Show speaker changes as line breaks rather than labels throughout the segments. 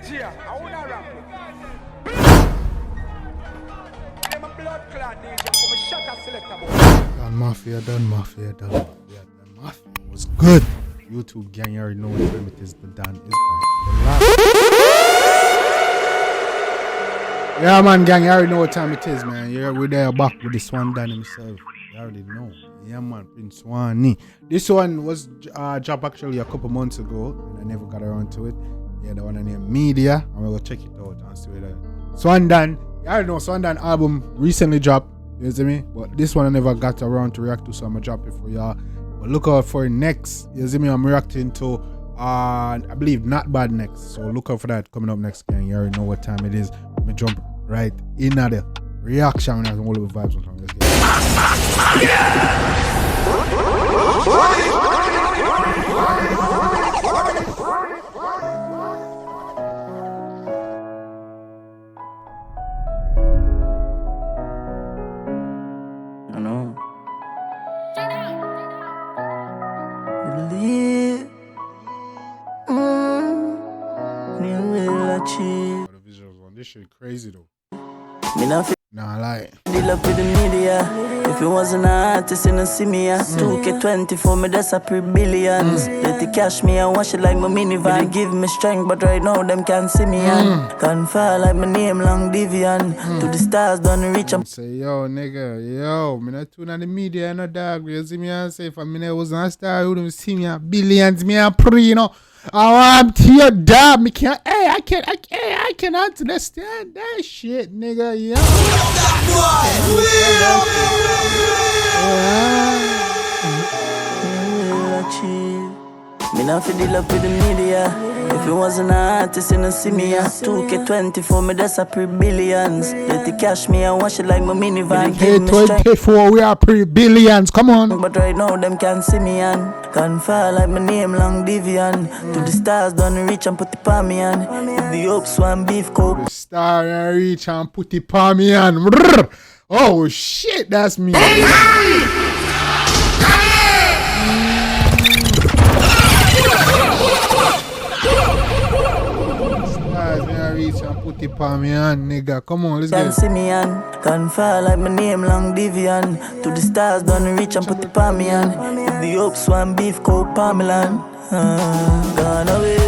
DJ, I wanna rap. I'm a blood clot DJ, I'm a shutter selector boy.
Done Mafia. Was good. YouTube gang, you already know what time it is. The Dan is back. Yeah, man, gang, you already know what time it is, man. We're there back with this one Dan himself. You already know. Yeah, man, Prince Swanny. This one was dropped actually a couple months ago, and I never got around to it. Yeah, the one named Media. I'm gonna go check it out and see whether Swandan. You already know Swandan album recently dropped. You see me? But this one I never got around to react to, so I'm gonna drop it for y'all. But look out for it next. You see me? I'm reacting to I believe Not Bad next. So look out for that coming up next, gang. You already know what time it is. Let me jump right in at the reaction and all of the vibes on song. Let's get
I know. Believe you will achieve.
the visuals on this shit crazy though.
Me not feel
Nah, I lie.
deal up with the media. If you wasn't an artist, you don't see me. 2K20 for me, that's a pre-billions. Let the cash me and wash it like my minivan. They give me strength, but right now them can't see me. Can't fall like my name, long Divian. To the stars, don't reach. I'm
Say, yo, nigga, yo, me not tune on the media, no dog. You see me and say, if I wasn't a star, you wouldn't see me at billions, me a pre, you know. I'm to your dog, me can't, I cannot understand that shit, nigga, yo.
Me not feel deal up with the media. If you wasn't an artist, you don't see me. 2K20 for me, that's a pre-billions. Let the cash me and wash it like my minivan.
Hey, 24, we are pre-billions, come on.
But right now, them can't see me and can't fall like my name, long Divian. To the stars, don't reach and put the palm me on. If the ups one beef coke.
The star and reach and put it palm me on. Oh, shit, that's me. Reach and put it on me on, nigga. Come on, let's
Can't
get
see me on, can't fall like my name, long Divian. To the stars, don't reach and put the palm me on. If the ups one beef coke, Pamelan. Gone away,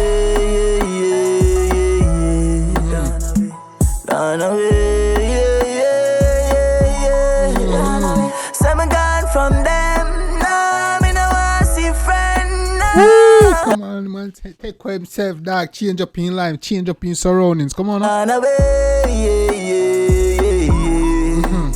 gone away, Say me gone from them, nah, me no want see friend, nah.
Come on, man. Take care of himself, dog. Change up in life, change up in surroundings. Come on,
Gone away,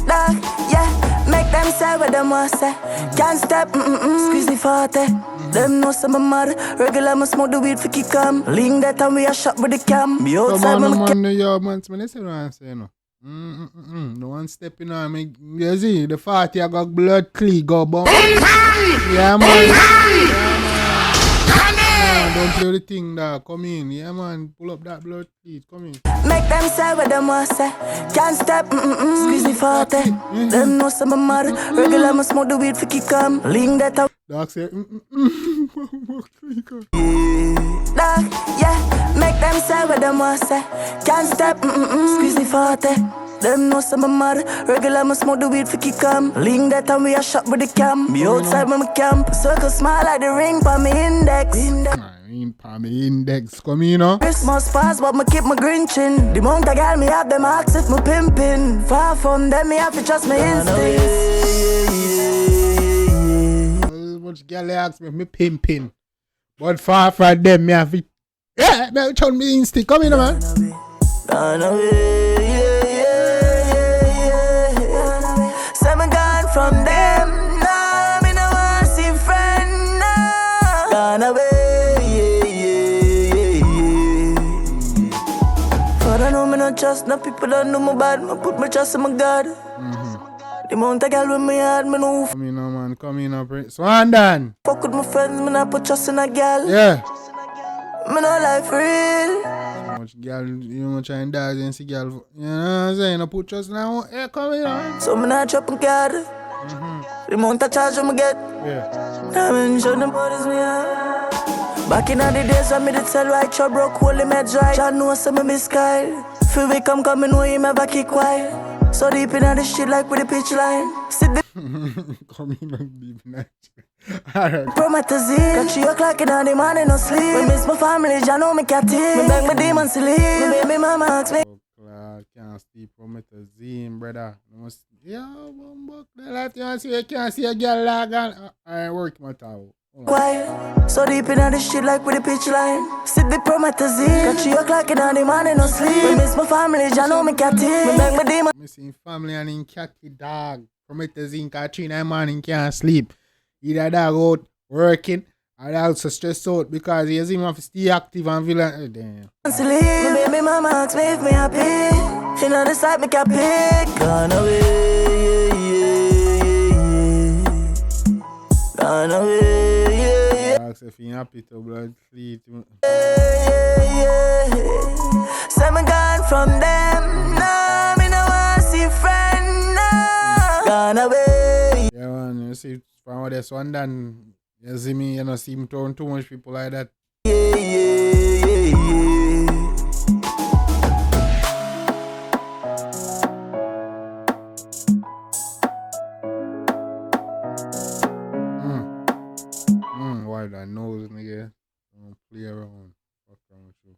Dog, yeah, make them say what them want say. Can't step, squeeze the 40. Them know some mad. Regular me smoke the weed for kick 'em. Link that and we a shop with the cam. Be
come
outside
on,
me
man. Yo, man. Listen what I'm saying, no. No one stepping on me. You see, the 40 I got blood clean, go bump. Yeah, man. Don't play the thing, dog. Come in. Yeah, man. Pull up that blood, please. Come in.
make them say what them want say. Can't step, squeeze the 40. Them know some mad. Regular me smoke the weed for kick 'em. Link that out.
Dog say,
Dog, yeah, make them say what them want say. Can't step, squeeze the 40. Them know some mad. Regular me smoke the weed for kick 'em. Link that and we a shop with the cam. Be outside me camp. Circle small like the ring for me index.
palm me index. Come in, you know.
Christmas pass, but me keep my grinching. The amount of girl me have them ask if me pimping. Far from them, me have to trust my instincts.
Much girl ask me pimping. But far from them, me have to. Yeah, me turn me instinct. Come in, man.
Gone away, Say me gone from them, nah, me no want see friend, nah. Gone away, For I know me no trust, no people don't know me bad, me put my trust in my God. The amount of girl with me hard, me no
Come in, man. Come in, Prince. Swandan.
fuck with my friends, me not put trust in a girl.
Yeah.
Me no life real.
Much girl, you know, trying to dance and see girl. You know what I'm saying? I put trust now. Yeah, come in, man.
So me not drop a card. The amount of charge me get.
Yeah.
I mention the bodies me have. Back in the days when me did sell right, chop broke hole in my dry. John know some of me style. Feel we come know him ever keep quiet. So deep in the shit like with the pitch line. See the
coming on deep in that. Alright.
promethazine. Got 3 o'clock in the morning, no sleep. We miss my family, John know me cat in. Me beg my demons to leave. Me baby mama ask me.
Oh, can't sleep promethazine, brother. Yeah, buck the life you see, you can't see a girl like I work my towel.
Quiet. So deep in the shit like with the pitch line. Sit the promethazine. Got 3 o'clock in the morning, no sleep. We miss my family, John know me cat in. Me beg my demons.
Missing family and in catty dog. Promethazine, cause 3 in the morning can't sleep. Either dog out working or also stressed out because he has him have to stay active and feel like, damn.
My baby mama ask me if me happy. You know the side me can pick. Gone away, gone away,
Ask if he happy to blood sleep.
Say me gone from them. No, me no want see friend. No, gone away.
Yeah, man, you see, from what this one done, you see me, you know, see me throwing too much people like that. Why that nose, nigga? Don't play around. Fuck around with you.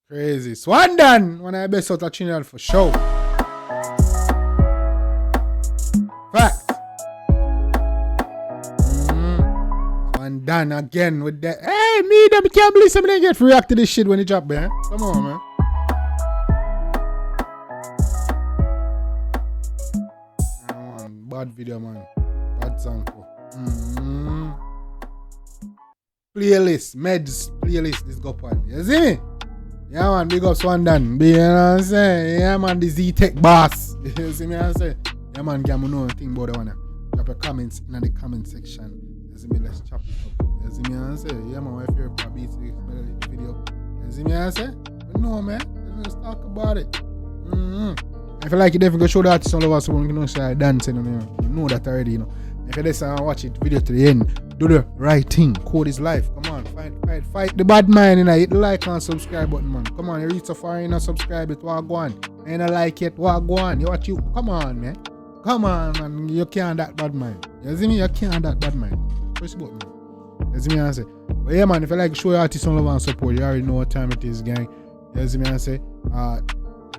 Crazy. Swandan! One of the best out of Trinidad for sure. Fact. Swandan again with that. Hey, me, them can't believe somebody get react to this shit when it drop, man. Come on, man. Bad video, man. Bad song. Playlist. Meds playlist. This go on. You see me? Yeah, man, big up Swandan. You know what I'm saying? Yeah, man, the Z-Tech boss. You see me? I say, yeah, man, get me know anything about the one. Drop your comments in the comment section. You see me? Let's chop it up. You see me? I say, yeah, man, if you're a beat video. You see me? I say, but no, man, let's talk about it. If you like it, definitely go show the artist all over so we can start dancing. You know that already, you know. If you listen and watch it video to the end, do the right thing. Code is life. Come on, fight the bad mind, you know. Hit the like and subscribe button, man. Come on, you reach so far, you know, subscribe it. What go on? You don't like it, what go on? You watch you. Come on, man. Come on, man. You can't that bad mind. You see me? You can't that bad mind. Press the button. You see me? I say. But yeah, man, if you like show your artist some love and support, you already know what time it is, gang. You see me? I say.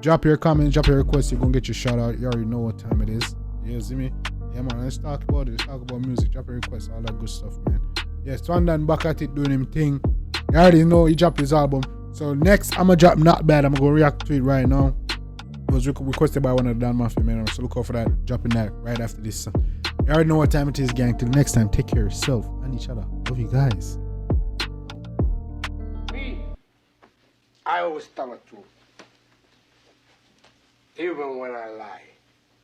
Drop your comments, drop your requests, you're gonna get your shout out. You already know what time it is. You see me? Yeah, man, let's talk about it. Let's talk about music. Drop your requests, all that good stuff, man. Yes, Swandan back at it doing him thing. You already know he dropped his album. So next, I'm gonna drop Not Bad. I'm gonna go react to it right now. It was requested by one of the Dan Mafia men. So look out for that. Dropping that right after this. You already know what time it is, gang. Till next time, take care of yourself and each other. Love you guys.
I always tell the truth. Even when I lie.